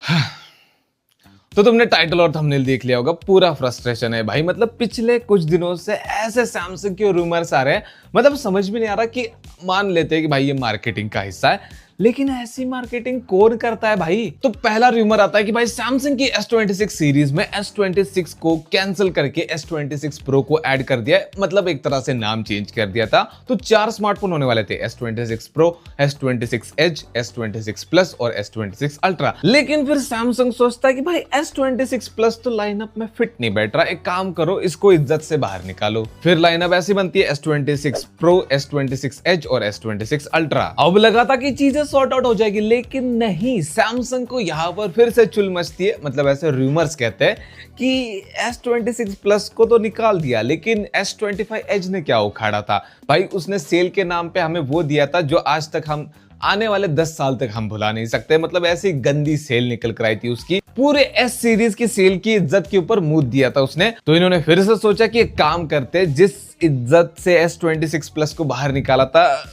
तो तुमने टाइटल और थंबनेल देख लिया होगा, पूरा फ्रस्ट्रेशन है भाई। मतलब पिछले कुछ दिनों से ऐसे सैमसंग के रूमर्स आ रहे हैं, मतलब समझ में नहीं आ रहा कि मान लेते हैं कि भाई ये मार्केटिंग का हिस्सा है, लेकिन ऐसी मार्केटिंग कौन करता है भाई। तो पहला रूमर आता है कि भाई सैमसंग की S26 सीरीज में S26 को कैंसिल करके S26 Pro को ऐड कर दिया है, मतलब एक तरह से नाम चेंज कर दिया था। तो 4 स्मार्टफोन होने वाले थे, S26 Pro, S26 Edge, S26 Plus और S26 Ultra। लेकिन फिर सैमसंग सोचता है कि भाई S26 Plus तो लाइनअप में फिट नहीं बैठ रहा, एक काम करो इसको इज्जत से बाहर निकालो। फिर लाइनअप ऐसी बनती है S26 Pro, S26 Edge और S26 Ultra। अब लगा था कि चीजें सॉर्ट आउट हो जाएगी, लेकिन नहीं, सैमसंग को यहां पर फिर से चुल मचती है। मतलब ऐसे रूमर्स कहते हैं कि S26 Plus को तो निकाल दिया, लेकिन S25 Edge ने क्या उखाड़ा था भाई। उसने सेल के नाम पे हमें वो दिया था जो आज तक हम आने वाले 10 साल तक हम भुला नहीं सकते। मतलब ऐसी गंदी सेल निकल कर आई थी उसकी, पूरे एस सीरीज की सेल की इज्जत के ऊपर मुंह दिया था उसने। तो इन्होंने फिर से सोचा कि एक काम करते, जिस इज्जत से S26 Plus को बाहर निकाला था,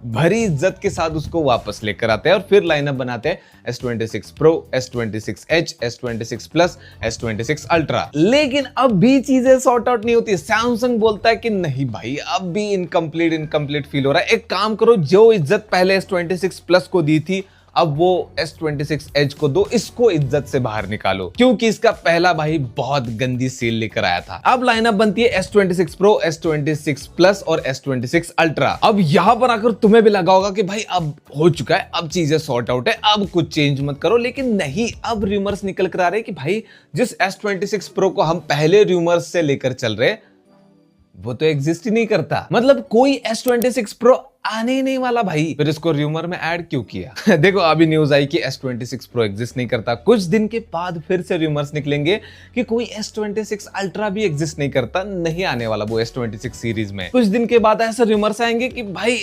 भरी इज्जत के साथ उसको वापस लेकर आते हैं और फिर लाइनअप बनाते हैं S26 Pro, S26 Edge, S26 Plus, S26 Ultra। लेकिन अब भी चीजें सॉर्ट आउट नहीं होती। सैमसंग बोलता है कि नहीं भाई, अब भी इनकम्प्लीट फील हो रहा है। एक काम करो, जो इज्जत पहले S26 Plus को दी थी, अब वो S26 Edge को दो, इसको इज्जत से बाहर निकालो, क्योंकि इसका पहला भाई बहुत गंदी सेल लेकर आया था। अब लाइनअप बनती है S26 Pro, S26 Plus और S26 Ultra। अब यहां पर आकर तुम्हें भी लगा होगा कि भाई अब हो चुका है, अब चीजें सॉर्ट आउट है, अब कुछ चेंज मत करो। लेकिन नहीं, अब रूमर्स निकल कर आ रहे हैं कि भाई जिस S26 Pro को हम पहले रूमर्स से लेकर चल रहे, वो तो एग्जिस्ट ही नहीं करता। मतलब कोई S26 Pro आने ही नहीं वाला भाई, फिर इसको रूमर में ऐड क्यों किया? देखो अभी न्यूज आई कि S26 Pro एग्जिस्ट नहीं करता, कुछ दिन के बाद फिर से रूमर्स निकलेंगे कि कोई S26 Ultra भी एग्जिस्ट नहीं करता, नहीं आने वाला वो S26 सीरीज में। कुछ दिन के बाद ऐसे रूमर्स आएंगे कि भाई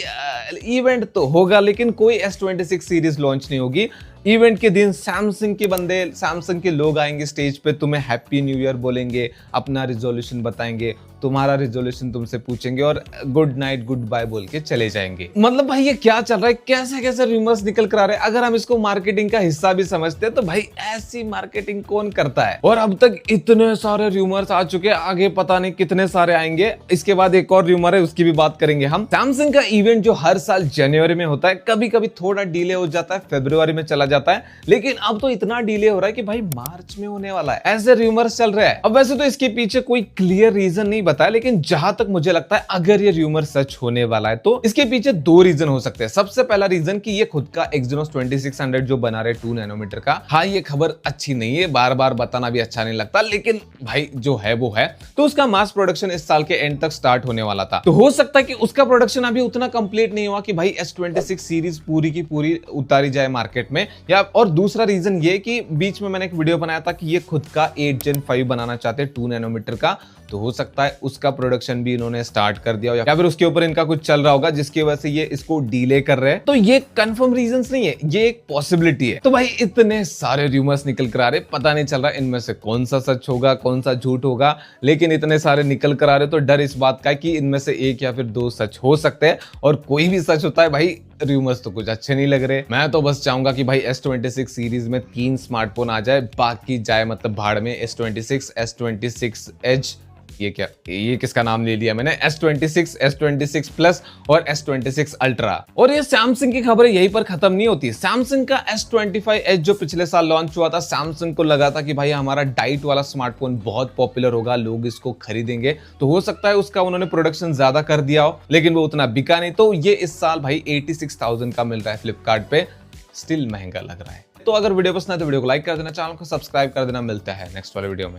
इवेंट तो होगा, लेकिन कोई S26 सीरीज लॉन्च नहीं होगी। इवेंट के दिन सैमसंग के बंदे, सैमसंग के लोग आएंगे स्टेज पे, तुम्हें हैप्पी न्यू ईयर बोलेंगे, अपना रिजोल्यूशन बताएंगे, तुम्हारा रिजोल्यूशन तुमसे पूछेंगे और गुड नाइट गुड बाय बोल के चले जाएंगे। मतलब भाई ये क्या चल रहा है, कैसे कैसे रूमर्स निकल कर आ रहे हैं। अगर हम इसको मार्केटिंग का हिस्सा भी समझते हैं तो भाई ऐसी मार्केटिंग कौन करता है। और अब तक इतने सारे रूमर्स आ चुके हैं, आगे पता नहीं कितने सारे आएंगे। इसके बाद एक और रूमर है, उसकी भी बात करेंगे हम। सैमसंग का इवेंट जो हर साल जनवरी में होता है, कभी कभी थोड़ा डिले हो जाता है, फरवरी में चला जाता है, लेकिन अब तो इतना डिले हो रहा है कि भाई मार्च में होने वाला है, ऐसे रूमर्स चल रहे हैं। अब वैसे तो इसके पीछे कोई क्लियर रीजन नहीं बताया, लेकिन जहां तक मुझे लगता है अगर ये रूमर सच होने वाला है तो इसके पीछे 2 रीजन हो सकते हैं। सबसे पहला रीजन कि ये खुद का Exynos 2600 जो बना रहे 2 नैनोमीटर का, हाँ ये खबर अच्छी नहीं है, बार बार बताना भी अच्छा नहीं लगता, लेकिन भाई जो है वो है। तो उसका मास प्रोडक्शन इस साल के एंड तक स्टार्ट होने वाला था, तो हो सकता है कि उसका प्रोडक्शन अभी उतना कंप्लीट नहीं हुआ कि भाई S26 सीरीज पूरी की पूरी उतारी जाए मार्केट में। या और दूसरा रीजन ये कि बीच में मैंने एक वीडियो बनाया था कि ये खुद का 8 Gen 5 बनाना चाहते हैं 2 नैनोमीटर का, तो हो सकता है उसका प्रोडक्शन भी इन्होंने स्टार्ट कर दिया हो, या फिर उसके ऊपर इनका कुछ चल रहा होगा जिसकी वजह से ये इसको डिले कर रहे हैं। तो ये कंफर्म रीजंस नहीं है, ये एक पॉसिबिलिटी है। तो भाई इतने सारे रूमर्स निकल कर आ रहे, पता नहीं चल रहा इनमें से कौन सा सच होगा कौन सा झूठ होगा, लेकिन इतने सारे निकल कर आ रहे तो डर इस बात का कि इनमें से एक या फिर 2 सच हो सकते हैं, और कोई भी सच होता है भाई रूमर्स तो कुछ अच्छे नहीं लग रहे। मैं तो बस चाहूंगा कि भाई S26 सीरीज में 3 स्मार्टफोन आ जाए, बाकी जाए मतलब भाड़ में। S26, S26 Edge, ये किसका नाम ले लिया मैंने, S26, S26 Plus और S26 Ultra। और ये सैमसंग की खबरें यहीं पर खत्म नहीं होती। सैमसंग का S25 Edge जो पिछले साल लॉन्च हुआ था, सैमसंग को लगा था कि भाई हमारा डाइट वाला स्मार्टफोन बहुत पॉपुलर होगा, लोग इसको खरीदेंगे, तो हो सकता है उसका उन्होंने प्रोडक्शन ज्यादा कर दिया हो, लेकिन वो उतना बिका नहीं। तो ये इस साल भाई 86,000 का मिल रहा है फ्लिपकार्ट पे, स्टिल महंगा लग रहा है। तो अगर वीडियो पसंद है तो वीडियो को लाइक कर देना, चैनल को सब्सक्राइब कर देना। मिलता है नेक्स्ट वाले वीडियो में।